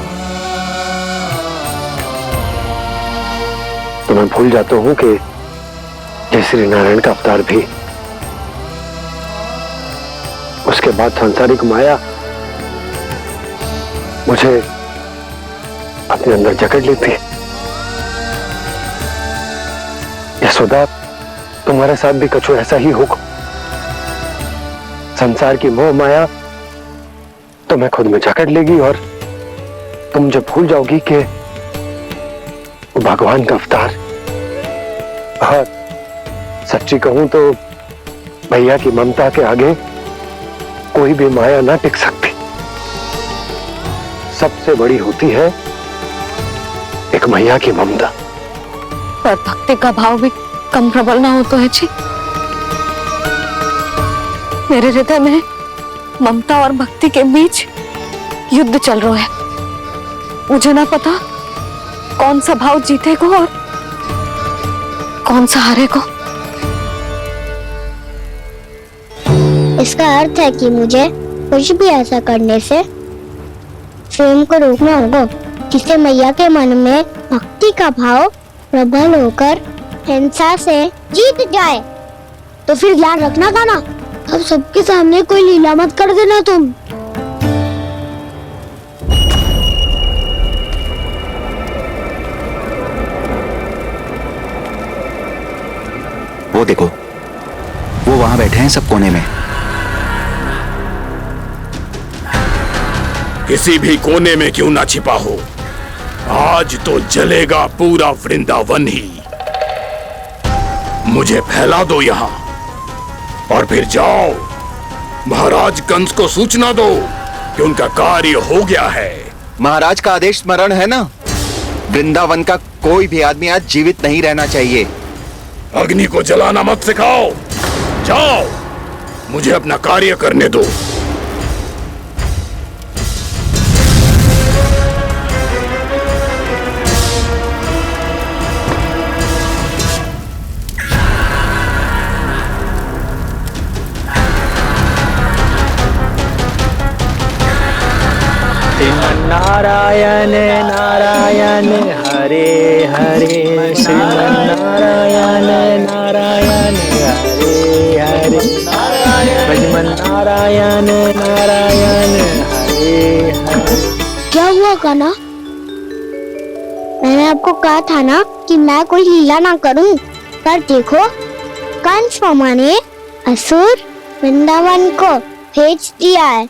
तो मैं भूल जाता हूँ कि जय श्री नारायण का अवतार भी। उसके बाद सांसारिक माया मुझे अपने अंदर जकड़ लेती है। यशोदा, तुम्हारे साथ भी कछु ऐसा ही होगा। संसार की मोह माया तुम्हें खुद में जकड़ लेगी और तुम जब भूल जाओगी कि भगवान का अवतार। हाँ, सच्ची कहूं तो भैया की ममता के आगे कोई भी माया ना टिक सकती। सबसे बड़ी होती है एक मैया की ममता। पर भक्ति का भाव भी कम प्रबल ना हो तो है जी। मेरे हृदय में ममता और भक्ति के बीच युद्ध चल रहा है। मुझे ना पता कौन सा भाव जीतेगा और कौन सा हारेगा। इसका अर्थ है कि मुझे कुछ भी ऐसा करने से स्वयं को रोकना होगा जिससे मैया के मन में भक्ति का भाव प्रबल होकर हिंसा से जीत जाए। तो फिर ध्यान रखना कान्हा, अब सबके सामने कोई लीला मत कर देना तुम। वो देखो, वो वहां बैठे हैं सब कोने में। किसी भी कोने में क्यों ना छिपा हो, आज तो जलेगा पूरा वृंदावन ही। मुझे फैला दो यहां और फिर जाओ महाराज कंस को सूचना दो कि उनका कार्य हो गया है। महाराज का आदेश स्मरण है ना, वृंदावन का कोई भी आदमी आज जीवित नहीं रहना चाहिए। अग्नि को जलाना मत सिखाओ, जाओ मुझे अपना कार्य करने दो। नारायण नारायण हरे हरे, श्रीमन्नारायण नारायण हरे हरे, भजमन नारायण नारायण हरे हरे। क्या हुआ कान्हा? मैंने आपको कहा था ना कि मैं कोई लीला ना करूं, पर देखो कंस मामा ने असुर वृंदावन को भेज दिया है।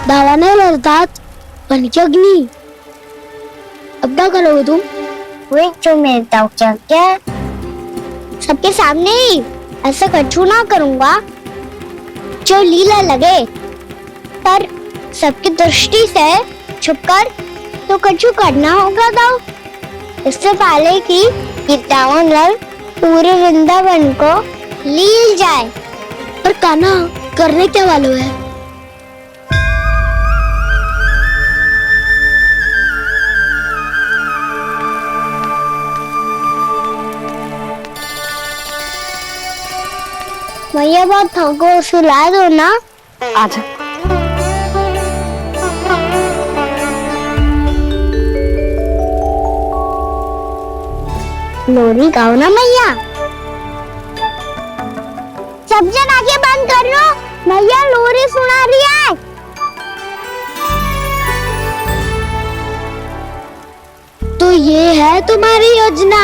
दावानल अर्थात पंचअग्नि। अब क्या करोगे तुम? वो जो मेरे क्या सबके सामने ही ऐसा कछु ना करूंगा जो लीला लगे, पर सबकी दृष्टि से छुपकर तो कछु करना होगा। दाव इससे पहले कि ये दावानल पूरे वृंदावन को लील जाए। पर कान्हा करने क्या वालों है? मैया बात को सुला दो ना। आजा। लोरी गाओ ना मैया। सब जन आंखें बंद कर लो, मैया लोरी सुना रही है। तो ये है तुम्हारी योजना।